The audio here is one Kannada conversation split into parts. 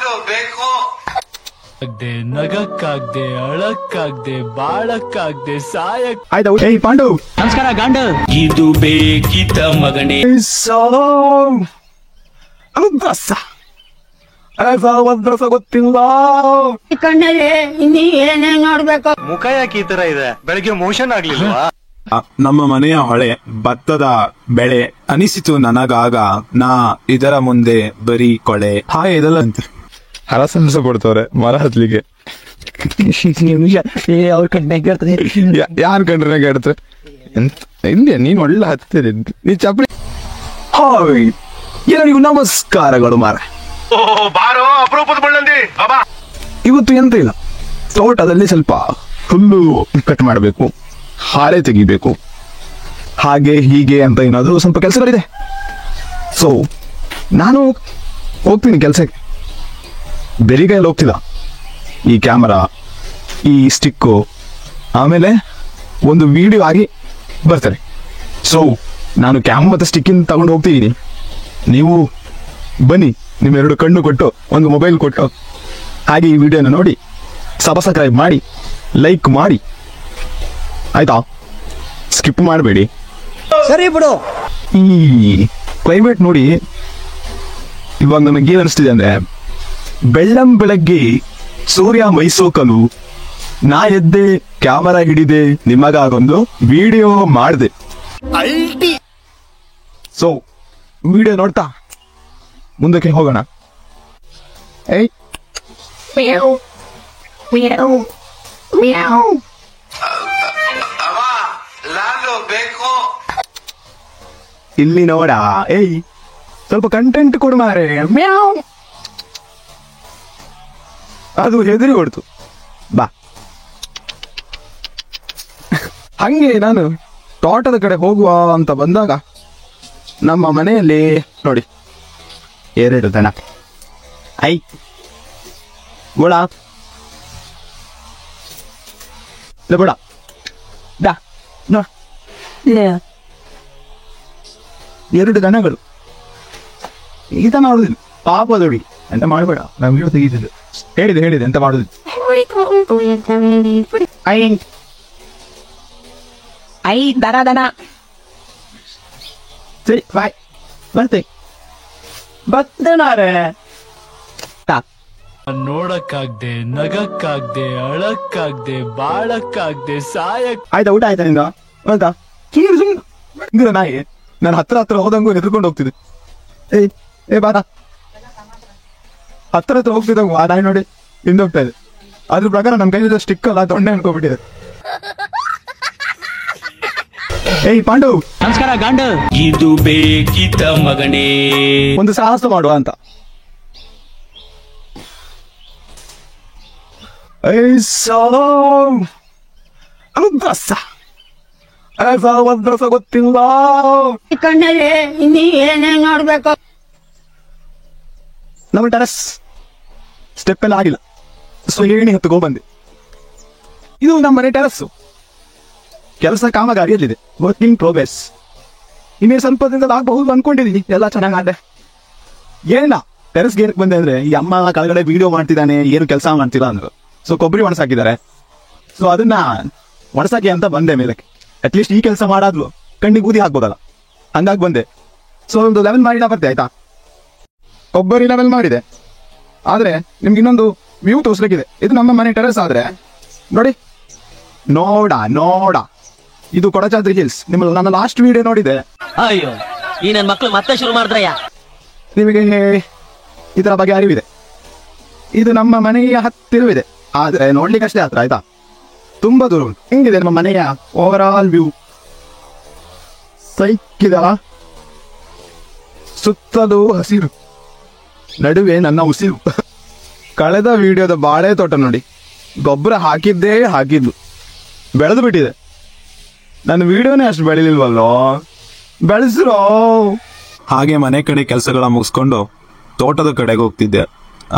ಲಾಲು ಬೇಕು. ನಗಕ್ಕಾಗ್ದೆ ಅಳಕ್ಕಾಗ್ದೆ ಬಾಳಕ್ಕಾಗ್ದೆ ಸಾಯಕ್. ಆಯ್ತಾ? ಏಯ್ ಪಾಂಡು, ನಮಸ್ಕಾರ ಗಂಡ. ಇದು ಬೇಕಿತ ಮಗನೇ. ಗೊತ್ತಿಲ್ಲ ಕಣ್ಣಲ್ಲಿ ಇನ್ನೀ ಏನೇ ನೋಡ್ಬೇಕು. ಮುಖ ಯಾಕೆ ಈ ತರ ಇದೆ? ಬೆಳಿಗ್ಗೆ ಮೋಷನ್ ಆಗ್ಲಿಲ್ವಾ? ನಮ್ಮ ಮನೆಯ ಹೊಳೆ ಭತ್ತದ ಬೆಳೆ ಅನಿಸಿತು ನನಗಾಗ, ನಾ ಇದರ ಮುಂದೆ ಬರೀ ಕೊಳೆ. ಹಾಗೆ ಇದಲ್ಲ ಅಂತ ಹರಸಂಸ ಕೊಡ್ತವ್ರೆ ಮರ ಹತ್ಲಿಗೆ. ಅವ್ರ ಕಣ್ಣಾಗ ಯಾರ್ ಕಂಡ್ರೆ ಹೇಳ್ತಾರೆ ಹಿಂದೆ ನೀನ್ ಒಳ್ಳೆ ಹತ್ತಿರಿ ನೀ ಚಪ್ಪಲಿ. ಹಾಯ್ ಎಲ್ಲರಿಗೂ ನಮಸ್ಕಾರಗಳು ಮಾರ. ಬಾರೋ ಅಪರೂಪದ ಬಳ್ಳಂದಿ ಬಾಬಾ. ಇವತ್ತು ಎಂತ ಇಲ್ಲ, ತೋಟದಲ್ಲಿ ಸ್ವಲ್ಪ ಹುಲ್ಲು ಕಟ್ ಮಾಡಬೇಕು, ಹಾಳೆ ತೆಗಿಬೇಕು, ಹಾಗೆ ಹೀಗೆ ಅಂತ ಏನಾದರೂ ಸ್ವಲ್ಪ ಕೆಲಸಗಳಿದೆ. ಸೊ ನಾನು ಹೋಗ್ತೀನಿ ಕೆಲಸಕ್ಕೆ. ಬೆರಿಗೈಯಲ್ಲಿ ಹೋಗ್ತಿಲ್ಲ, ಈ ಕ್ಯಾಮರಾ, ಈ ಸ್ಟಿಕ್ಕು, ಆಮೇಲೆ ಒಂದು ವಿಡಿಯೋ ಆಗಿ ಬರ್ತಾರೆ. ಸೊ ನಾನು ಕ್ಯಾಮ್ರಾ ಮತ್ತು ಸ್ಟಿಕ್ಕಿನ ತಗೊಂಡು ಹೋಗ್ತಿದ್ದೀನಿ. ನೀವು ಬನ್ನಿ, ನಿಮ್ಮೆರಡು ಕಣ್ಣು ಕೊಟ್ಟು ಒಂದು ಮೊಬೈಲ್ ಕೊಟ್ಟು ಹಾಗೆ ಈ ವಿಡಿಯೋನ ನೋಡಿ, ಸಬ್ಸ್ಕ್ರೈಬ್ ಮಾಡಿ, ಲೈಕ್ ಮಾಡಿ, ಆಯ್ತಾ? ಸ್ಕಿಪ್ ಮಾಡಬೇಡಿ. ಸರಿ ಬಿಡು. ಈ ಕ್ಲೈಮೇಟ್ ನೋಡಿ, ಇವಾಗ ನನಗೆ ಏನ್ ಅನಿಸ್ತಿದೆ ಅಂದ್ರೆ, ಬೆಳ್ಳಂ ಬೆಳಗ್ಗೆ ಸೂರ್ಯ ಮೈಸೋಕಲು ನಾ ಎದ್ದೆ, ಕ್ಯಾಮರಾ ಹಿಡಿದೆ, ನಿಮಗಾಗೊಂದು ವಿಡಿಯೋ ಮಾಡಿದೆ. ಸೊ ವಿಡಿಯೋ ನೋಡ್ತಾ ಮುಂದಕ್ಕೆ ಹೋಗೋಣ. ಏಯ್ ಅವ ಲಾಲು ಬೇಕು. ಇಲ್ಲಿ ನೋಡ. ಏಯ್ ಸ್ವಲ್ಪ ಕಂಟೆಂಟ್ ಕೊಡು ಮಾರೆ. ಅದು ಹೆದರಿ ಹೊಡ್ತು. ಬಾ. ಹಂಗೆ ನಾನು ತೋಟದ ಕಡೆ ಹೋಗುವ ಅಂತ ಬಂದಾಗ ನಮ್ಮ ಮನೆಯಲ್ಲಿ ನೋಡಿ 2 ದನ. ಐ ಗೋಳ ಬೇಡ ದಾ ನೋ 2 ದನಗಳು. ಈತ ಮಾಡುದಿಲ್ಲ ಪಾಪದೊಡಿ ಎಂತ ಮಾಡಬೇಡ. ನಾವು ವಿಡಿಯೋ ತೆಗೀತಿದ್ದು ಹೇಳಿದೆ ಎಂತ ಮಾಡುದಿಲ್ಲ. ಐ ದನ ಸರಿ ಬಾಯ್, ಬರ್ತೆ ಬತ್ತನಾರೆ. ನೋಡಕ್ಕಾಗ್ದೆ ನಗಕ್ಕಾಗ್ದೆ ಅಳಕ್ಕಾಗ್ದೆ ಬಾಳಕ್ಕಾಗ್ದೆ ಸಾಯಕ್. ಆಯ್ತಾ? ಊಟ ಆಯ್ತಾ ನಿಂದ? ಆಯ್ತಾ? ಹಿಂದಿರ ನಾಯಿ ನಾನು ಹತ್ರ ಹೋದಂಗೂ ಹೆದರ್ಕೊಂಡು ಹೋಗ್ತಿದ್ದೆ. ಏ ಬಾರ, ಹತ್ರ ಹೋಗ್ತಿದ್ದಂಗು ಆ ನಾಯಿ ನೋಡಿ ಹಿಂದೆ ಹೋಗ್ತಾ ಇದೆ. ಅದ್ರ ಪ್ರಕಾರ ನಮ್ ಕೈಲಿದ್ದ ಸ್ಟಿಕ್ ಅಲ್ಲ ದೊಣ್ಣೆ ಅನ್ಕೋಬಿಟ್ಟಿದೆ. ಏಯ್ ಪಾಂಡು, ನಮಸ್ಕಾರ ಗಂಡ. ಇದು ಬೇಕಿತ ಮಗನೇ. ಒಂದು ಸಾಹಸ ಮಾಡುವ ಅಂತ. ಗೊತ್ತಿಲ್ಲ ಕಣ್ಣಲ್ಲಿ ಇನ್ನೀ ಏನೇ ನೋಡ್ಬೇಕು. ನಮ್ಮ ಟೆರಸ್ ಸ್ಟೆಪ್ ಎಲ್ಲ ಆಗಿಲ್ಲ, ಸೊ ಏಣಿ ಹತ್ತುಕೋ ಬಂದೆ. ಇದು ನಮ್ಮ ಮನೆ ಟೆರಸ್ಸು. ಕೆಲಸ ಕಾಮಗಾರಿಯಲ್ಲಿದೆ, ವರ್ಕಿಂಗ್ ಪ್ರೋಗ್ರೆಸ್. ಇನ್ನೇ ಸ್ವಲ್ಪ ದಿನದಲ್ಲಿ ಆಗಬಹುದು ಅನ್ಕೊಂಡಿದ್ದೀನಿ. ಎಲ್ಲ ಚೆನ್ನಾಗಾದ್ರೆ ಏನಿಲ್ಲ. ಟೆರಸ್ಗೆ ಏನಕ್ಕೆ ಬಂದೆ ಅಂದ್ರೆ, ಈ ಅಮ್ಮ ಕೆಳಗಡೆ ವಿಡಿಯೋ ಮಾಡ್ತಿದ್ದಾನೆ, ಏನು ಕೆಲಸ ಮಾಡ್ತಿಲ್ಲ ಅಂದ್ರು. ಸೊ ಕೊಬ್ಬರಿ ಒಣಸಾಕಿದ್ದಾರೆ. ಸೊ ಅದನ್ನ ಒಣಸಾಕಿ ಅಂತ ಬಂದೆ ಮೇಲಕ್ಕೆ. ಅಟ್ಲೀಸ್ಟ್ ಈ ಕೆಲಸ ಮಾಡಾದ್ಲು ಕಣ್ಣಿಗೆ ಬೂದಿ ಹಾಕ್ಬೋದಲ್ಲ, ಹಂಗಾಗಿ ಬಂದೆ. ಸೊ ಒಂದು ಲೆವೆಲ್ ಮಾಡಿ ಬರ್ತೆ, ಆಯ್ತಾ? ಕೊಬ್ಬರಿ ಲೆವೆಲ್ ಮಾಡಿದೆ. ಆದ್ರೆ ನಿಮ್ಗೆ ಇನ್ನೊಂದು ವ್ಯೂ ತೋರಿಸ್ಲಿಕ್ಕಿದೆ. ಇದು ನಮ್ಮ ಮನೆ ಟೆರಸ್. ಆದ್ರೆ ನೋಡಿ, ನೋಡ ಇದು ಕೊಡಚಾದ್ರಿ ಹಿಲ್ಸ್. ನನ್ನ ಲಾಸ್ಟ್ ವಿಡಿಯೋ ನೋಡಿದೆ. ಅಯ್ಯೋ, ಈ ನನ್ನ ಮಕ್ಕಳು ಮತ್ತೆ ಶುರು ಮಾಡಿದ್ರಯ್ಯ. ನಿಮಗೆ ಇದರ ಬಗ್ಗೆ ಅರಿವಿದೆ. ಇದು ನಮ್ಮ ಮನೆಯ ಹತ್ತಿರವಿದೆ, ಆದ್ರೆ ನೋಡ್ಲಿಕ್ಕೆ ಅಷ್ಟೇ ಹತ್ರ, ಆಯ್ತಾ? ತುಂಬಾ ದೂರ ಉಂಟು. ಹೆಂಗಿದೆ ನಮ್ಮ ಮನೆಯ ಓವರ್ ಆಲ್ ವ್ಯೂ? ಸೈಕಿದ ಸುತ್ತಲೂ ಹಸಿರು, ನಡುವೆ ನನ್ನ ಉಸಿರು. ಕಳೆದ ವಿಡಿಯೋದ ಬಾಳೆ ತೋಟ ನೋಡಿ, ಗೊಬ್ಬರ ಹಾಕಿದ್ದು ಬೆಳೆದು ಬಿಟ್ಟಿದೆ. ನನ್ನ ವಿಡಿಯೋನೇ ಅಷ್ಟು ಬೆಳಿಲಿಲ್ವಲ್ಲೋ, ಬೆಳೆಸ್ರೋ. ಹಾಗೆ ಮನೆ ಕಡೆ ಕೆಲಸಗಳ ಮುಗಿಸ್ಕೊಂಡು ತೋಟದ ಕಡೆಗೆ ಹೋಗ್ತಿದ್ದೆ.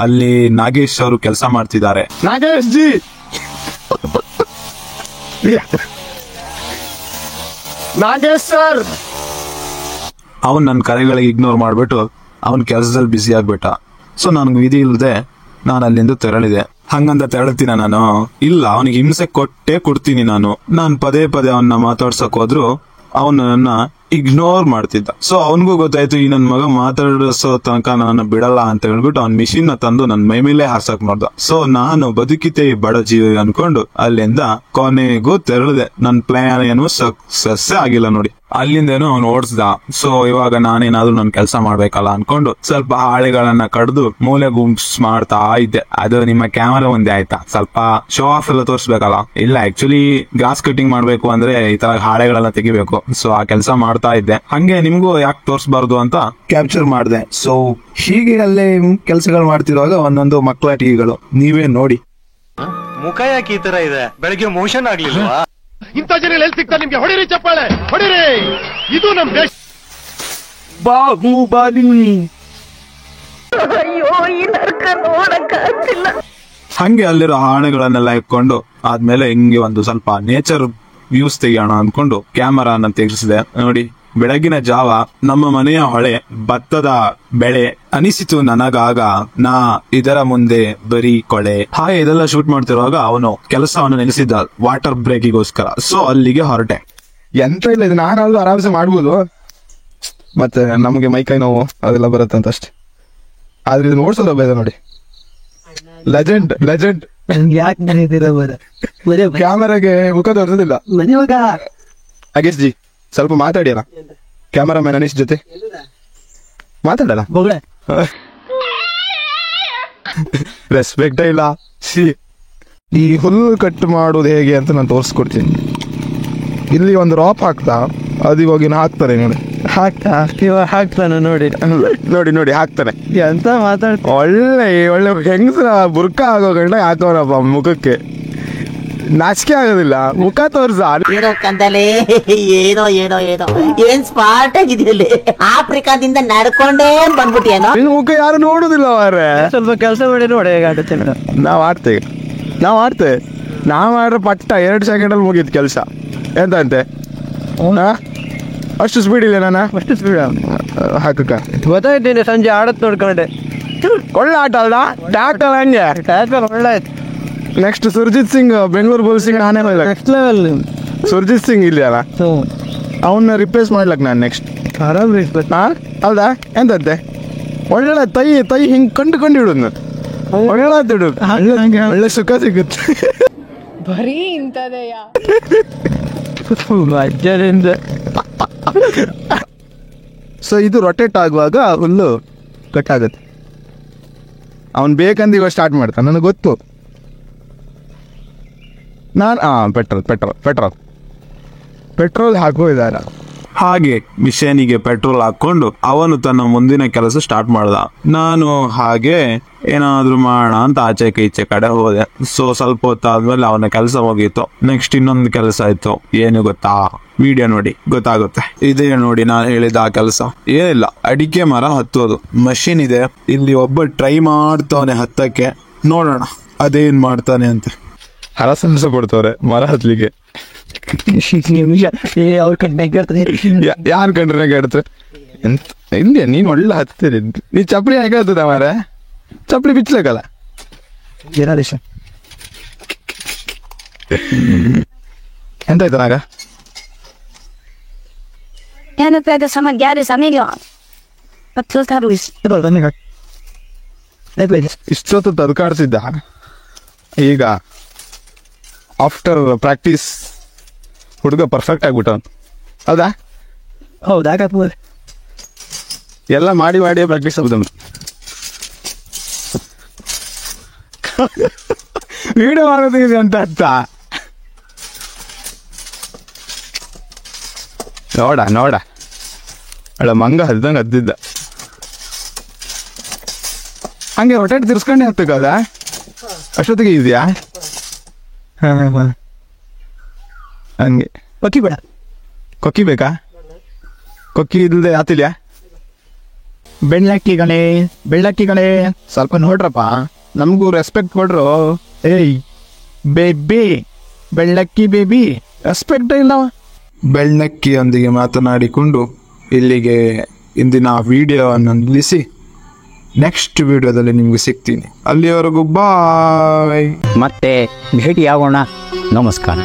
ಅಲ್ಲಿ ನಾಗೇಶ್ ಅವರು ಕೆಲಸ ಮಾಡ್ತಿದ್ದಾರೆ. Nagesh G, Nagesh sir. ಅವನ್ ನನ್ನ ಕರೆಗಳಿಗೆ ಇಗ್ನೋರ್ ಮಾಡ್ಬಿಟ್ಟು ಅವನ್ ಕೆಲಸದಲ್ಲಿ ಬ್ಯುಸಿ ಆಗ್ಬಿಟ್ಟ. ಸೊ ನನ್ಗೆ ವಿಧಿ ಇಲ್ಲದೆ ನಾನು ಅಲ್ಲಿಂದ ತೆರಳಿದೆ. ಹಂಗಂತ ತೆರಳ್ತೀನ ನಾನು? ಇಲ್ಲ, ಅವನಿಗೆ ಹಿಂಸೆ ಕೊಟ್ಟೆ ಕೊಡ್ತೀನಿ ನಾನು. ಪದೇ ಪದೇ ಅವನ್ನ ಮಾತಾಡ್ಸಕ್ ಹೋದ್ರು ಅವನನ್ನ ಇಗ್ನೋರ್ ಮಾಡ್ತಿದ್ದ. ಸೊ ಅವನಿಗೂ ಗೊತ್ತಾಯ್ತು ಈ ನನ್ ಮಗ ಮಾತಾಡಿಸೋ ತನಕ ನಾನು ಬಿಡಲ್ಲ ಅಂತ ಹೇಳ್ಬಿಟ್ಟು ಅವ್ನ ಮಿಷಿನ್ ನ ತಂದು ನನ್ ಮೈ ಮೇಲೆ ಹಾರ್ಸಕ್ ಮಾಡ್ದ. ಸೊ ನಾನು ಬದುಕಿತೆ ಈ ಬಡ ಜೀವಿ ಅನ್ಕೊಂಡು ಅಲ್ಲಿಂದ ಕೊನೆಗೂ ತೆರಳಿದೆ. ನನ್ ಪ್ಲಾನ್ ಏನು ಸಕ್ಸಸ್ ಆಗಿಲ್ಲ ನೋಡಿ. ಅಲ್ಲಿಂದೇನು ಅವ್ನು ಓಡಿಸ್ದ. ಸೊ ಇವಾಗ ನಾನೇನಾದ್ರೂ ನನ್ ಕೆಲಸ ಮಾಡ್ಬೇಕಲ್ಲ ಅನ್ಕೊಂಡು ಸ್ವಲ್ಪ ಹಾಳೆಗಳನ್ನ ಕಡ್ದು ಮೂಲೆ ಗುಂಪ್ಸ್ ಮಾಡ್ತಾ ಇದ್ದೆ. ಅದು ನಿಮ್ಮ ಕ್ಯಾಮರಾ ಒಂದೇ ಆಯ್ತಾ, ಸ್ವಲ್ಪ ಶೋ ಆಫ್ ಎಲ್ಲ ತೋರಿಸ್ಬೇಕಲ್ಲ. ಇಲ್ಲ, ಆಕ್ಚುಲಿ ಗ್ರಾಸ್ ಕಟಿಂಗ್ ಮಾಡ್ಬೇಕು ಅಂದ್ರೆ ಈ ತರ ಹಾಳೆಗಳನ್ನ ತೆಗಿಬೇಕು. ಸೊ ಆ ಕೆಲಸ ಮಾಡ್ತಾ ಇದ್ದೆ. ಹಂಗೆ ನಿಮ್ಗೂ ಯಾಕೆ ತೋರಿಸಬಾರ್ದು ಅಂತ ಕ್ಯಾಪ್ಚರ್ ಮಾಡಿದೆ. ಸೊ ಹೀಗೆ ಅಲ್ಲೇ ಕೆಲಸಗಳು ಮಾಡ್ತಿರುವಾಗ ಒಂದೊಂದು ಮಕ್ಕಳ ಟೀಗಳು ನೀವೇ ನೋಡಿ. ಮುಖ ಯಾಕೆ ಈ ತರ ಇದೆ? ಬೆಳಗ್ಗೆ ಮೋಷನ್ ಆಗ್ಲಿಲ್ವಾ? ಇಂಥ ಜನ ಎಲ್ಲಿ ಸಿಗ್ತಾರೆ ನಿಮ್ಗೆ? ಹೊಡಿರಿ ಚಪ್ಪಾಳೆ, ಹೊಡಿರಿ. ಇದು ನಮ್ ದೇಶ. ಹಂಗೆ ಅಲ್ಲಿರೋ ಆಣೆಗಳನ್ನೆಲ್ಲ ಇಟ್ಕೊಂಡು ಆದ್ಮೇಲೆ ಹಿಂಗೆ ಒಂದು ಸ್ವಲ್ಪ ನೇಚರ್ ವ್ಯೂಸ್ ತೆಗಿಯೋಣ ಅನ್ಕೊಂಡು ಕ್ಯಾಮರಾನ ತೆಗೆಸಿದೆ. ನೋಡಿ, ಬೆಳಗಿನ ಜಾವ ನಮ್ಮ ಮನೆಯ ಹೊಳೆ ಭತ್ತದ ಬೆಳೆ ಅನಿಸಿತು ನನಗಾಗ, ನಾ ಇದರ ಮುಂದೆ ಬರೀ ಕೊಳೆ. ಹಾಗೆ ಇದೆಲ್ಲ ಶೂಟ್ ಮಾಡ್ತಿರುವಾಗ ಅವನು ಕೆಲಸವನ್ನು ನಿಲ್ಲಿಸಿದ್ದ ವಾಟರ್ ಬ್ರೇಕಿಗೋಸ್ಕರ. ಸೊ ಅಲ್ಲಿಗೆ ಹೊರಟೆ. ಎಂತ ಇಲ್ಲ, ಇದು ನಾನಾದ್ರೂ ಆರಾಮ್ಸೆ ಮಾಡ್ಬೋದು, ಮತ್ತೆ ನಮಗೆ ಮೈಕೈ ನೋವು ಅದೆಲ್ಲ ಬರುತ್ತೆ ಅಂತ ಅಷ್ಟೇ. ಆದ್ರೆ ಇದು ನೋಡ್ಸೋದ ಬೇಡ ನೋಡಿ. Legend legend. ಕ್ಯಾಮರಾಗೆ ಮುಖ ತೋರಿಸೋದಿಲ್ಲ. ಅಗೇಶ್ ಜಿ ಸ್ವಲ್ಪ ಮಾತಾಡಿಯಲ್ಲ ಕ್ಯಾಮರಾಮನ್ ಅನೀಶ್ ಜೊತೆ ಮಾತಾಡಲ್ಲ. ರೆಸ್ಪೆಕ್ಟ್ ಇಲ್ಲ. ಈ ಹುಲ್ಲು ಕಟ್ ಮಾಡೋದು ಹೇಗೆ ಅಂತ ನಾನು ತೋರಿಸ್ಕೊಡ್ತೀನಿ. ಇಲ್ಲಿ ಒಂದು ರಾಪ್ ಹಾಕ್ತಾ ಅದು ಇವಾಗ ಹಾಕ್ತಾರೆ ನೋಡಿ. ಹಾಕ್ತಾನೆ ನೋಡಿ ನೋಡಿ ನೋಡಿ ಹಾಕ್ತಾನೆ. ಎಂತ ಒಳ್ಳೆ ಒಳ್ಳೆ ಹೆಂಗಸರ ಬುರ್ಕ ಆಗೋ ಗಂಡ ಹಾಕೋನಪ್ಪ ಮುಖಕ್ಕೆ. ನಾಚಿಕೆ ಆಗೋದಿಲ್ಲ ಮುಖ ತೋರ್ಸ. ಏನೋ ಏನೋ ಏನೋ ಏನ್ ಸ್ಮಾರ್ಟ್ ಆಗಿದೆಯಲ್ಲಿ. ಆಫ್ರಿಕಾದಿಂದ ನಡ್ಕೊಂಡೇ ಬಂದ್ಬಿಟ್ಟೇನೋ. ನಿನ್ ಮುಖ ಯಾರು ನೋಡುದಿಲ್ಲ ಮಾರ್ರೆ. ಸ್ವಲ್ಪ ಕೆಲಸ ಮಾಡಿ ನೋಡಿ ಹೇಗಾಗುತ್ತೆ. ನಾವ್ ಆಡ್ತೇವೆ ನಾವ್ ಆಡ್ರೆ ಪಟ್ಟ 2 ಸೆಕೆಂಡಲ್ಲಿ ಮುಗೀತು ಕೆಲಸ. ಎಂತಂತೆ ಅಷ್ಟು ಸ್ಪೀಡ್ ಇಲ್ಲ ನಾನು. ಅಷ್ಟು ಸ್ಪೀಡ್ ಹಾಕಕ್ಕ ಗೊತ್ತಾಯ್ತೀನಿ. ಸಂಜೆ ಆಡತ್ ನೋಡ್ಕೊಂಡೆ. ಒಳ್ಳೆ ಆಟ ಅಲ್ಲ ಟ್ಯಾಕಲ್. ಹಂಗೆ ಟ್ಯಾಕಲ್ ಒಳ್ಳೆ ಆಯ್ತು. ನೆಕ್ಸ್ಟ್ ಸುರ್ಜಿತ್ ಸಿಂಗ್ ಬೆಂಗಳೂರು ಬುಲ್ಸಿಂಗ್ ನಾನೇ ನೆಕ್ಸ್ಟ್ ಲೆವೆಲ್. ಸುರ್ಜಿತ್ ಸಿಂಗ್ ಇಲ್ಲಿ ಅಲ್ಲ, ಅವನ್ನ ರಿಪ್ಲೇಸ್ ಮಾಡ್ಲಕ್ ನಾನು ನೆಕ್ಸ್ಟ್. ಆರಾಮ್ ಹೌದಾ? ಎಂತಂತೆ ಒಳ್ಳೆ ತೈ ಹಿಂಗ್ ಕಂಡು ಇಡುದು. ಒಳ್ಳೆ ಸುಖ ಸಿಗುತ್ತೆ. ಬರೀ ಇಂಥದೆಯ ಅಜ್ಜರಿಂದ. ಸೊ ಇದು ರೊಟೇಟ್ ಆಗುವಾಗ ಹುಲ್ಲು ಕಟ್ ಆಗುತ್ತೆ. ಅವನ್ ಬೇಕಂದ ಇವಾಗ ಸ್ಟಾರ್ಟ್ ಮಾಡ್ತಾನೆ, ನನಗೆ ಗೊತ್ತು. ನಾನು ಪೆಟ್ರೋಲ್ ಹಾಕೋ ಇದಾರ. ಹಾಗೆ ಮಿಷನಿಗೆ ಪೆಟ್ರೋಲ್ ಹಾಕೊಂಡು ಅವನು ತನ್ನ ಮುಂದಿನ ಕೆಲಸ ಸ್ಟಾರ್ಟ್ ಮಾಡ್ದ. ನಾನು ಹಾಗೆ ಏನಾದ್ರು ಮಾಡೋಣ ಅಂತ ಈಚೆ ಕಡೆ ಹೋದೆ. ಸೊ ಸ್ವಲ್ಪ ಹೊತ್ತಾದ್ಮೇಲೆ ಅವನ ಕೆಲಸ ಹೋಗಿತ್ತು. ನೆಕ್ಸ್ಟ್ ಇನ್ನೊಂದು ಕೆಲಸ ಇತ್ತು. ಏನು ಗೊತ್ತಾ? ವಿಡಿಯೋ ನೋಡಿ ಗೊತ್ತಾಗುತ್ತೆ. ಇದೇ ನೋಡಿ ನಾನು ಹೇಳಿದ ಆ ಕೆಲಸ. ಏನಿಲ್ಲ, ಅಡಿಕೆ ಮರ ಹತ್ತೋದು. ಮಷಿನ್ ಇದೆ ಇಲ್ಲಿ. ಒಬ್ಬ ಟ್ರೈ ಮಾಡ್ತಾವನೆ ಹತ್ತಕ್ಕೆ. ನೋಡೋಣ ಅದೇನ್ ಮಾಡ್ತಾನೆ ಅಂತ. ಹರಸಂಸ ಕೊಡ್ತವ್ರೆ ಮರ ಹತ್ಲಿಕ್ಕೆ. ಅವ್ರ ಕಣ್ಣಿಗೆ ಯಾರು ಕಂಡ್ರೆ ಕೇಳ್ತಾರೆ ಎಂತ ಇಲ್ಲ. ನೀನ್ ಒಳ್ಳೆ ಹತ್ತಿರಿ. ನೀ ಚಪ್ಪಲಿ ಯಾಕೆ ಹತ್ತದ ಮಾರ? ಚಪ್ಪಲಿ ಬಿಚ್ಚಲಕ್ಕಲ್ಲ. ಏನಾದೇಶ ಎಂತಾಯ್ತು ನಾಗ? ಇಷ್ಟೊತ್ತು ತದ್ಕಾಡ್ಸಿದ್ದ. ಈಗ ಆಫ್ಟರ್ ಪ್ರಾಕ್ಟೀಸ್ ಹುಡುಗ ಪರ್ಫೆಕ್ಟ್ ಆಗ್ಬಿಟ್ಟ. ಹೌದಾ? ಹೌದಾ? ಎಲ್ಲ ಮಾಡಿ ಪ್ರಾಕ್ಟೀಸ್ ಆಗ್ಬಿಟ್ಟ. ವಿಡಿಯೋ ಮಾಡೋದಿದೆ ಅಂತ ಅರ್ಥ. ನೋಡ ಅಳ ಮಂಗ ಹದ್ದಂಗ ಹದ್ದಿದ್ದ. ಹಂಗೆ ಹೊಟ್ಟೆ ತಿರ್ಸ್ಕೊಂಡೆ ಹತ್ತಕ್ಕದ ಅಷ್ಟೊತ್ತಿಗೆ ಇದೆಯಾ? ಹಂಗೆ ಕೊಕ್ಕಿ ಬೇಕಾ? ಕೊಕ್ಕಿ ಇಲ್ಲದೆ ಆತಿಲ್ಯಾ? ಬೆಳ್ಳಕ್ಕಿಗಳೇ ಸ್ವಲ್ಪ ನೋಡ್ರಪ್ಪ, ನಮಗೂ ರೆಸ್ಪೆಕ್ಟ್ ಕೊಡ್ರು. ಏಯ್ ಬೇಬಿ, ಬೆಳ್ಳಕ್ಕಿ ಬೇಬಿ, ರೆಸ್ಪೆಕ್ಟ್ ಇಲ್ಲ. ಬೆಳ್ಳಕ್ಕಿಯೊಂದಿಗೆ ಮಾತನಾಡಿಕೊಂಡು ಇಲ್ಲಿಗೆ ಇಂದಿನ ವಿಡಿಯೋವನ್ನು ನಿಲ್ಲಿಸಿ ನೆಕ್ಸ್ಟ್ ವಿಡಿಯೋದಲ್ಲಿ ನಿಮ್ಗೆ ಸಿಗ್ತೀನಿ. ಅಲ್ಲಿವರೆಗೂ ಬಾಯ್. ಮತ್ತೆ ಭೇಟಿಯಾಗೋಣ. ನಮಸ್ಕಾರ.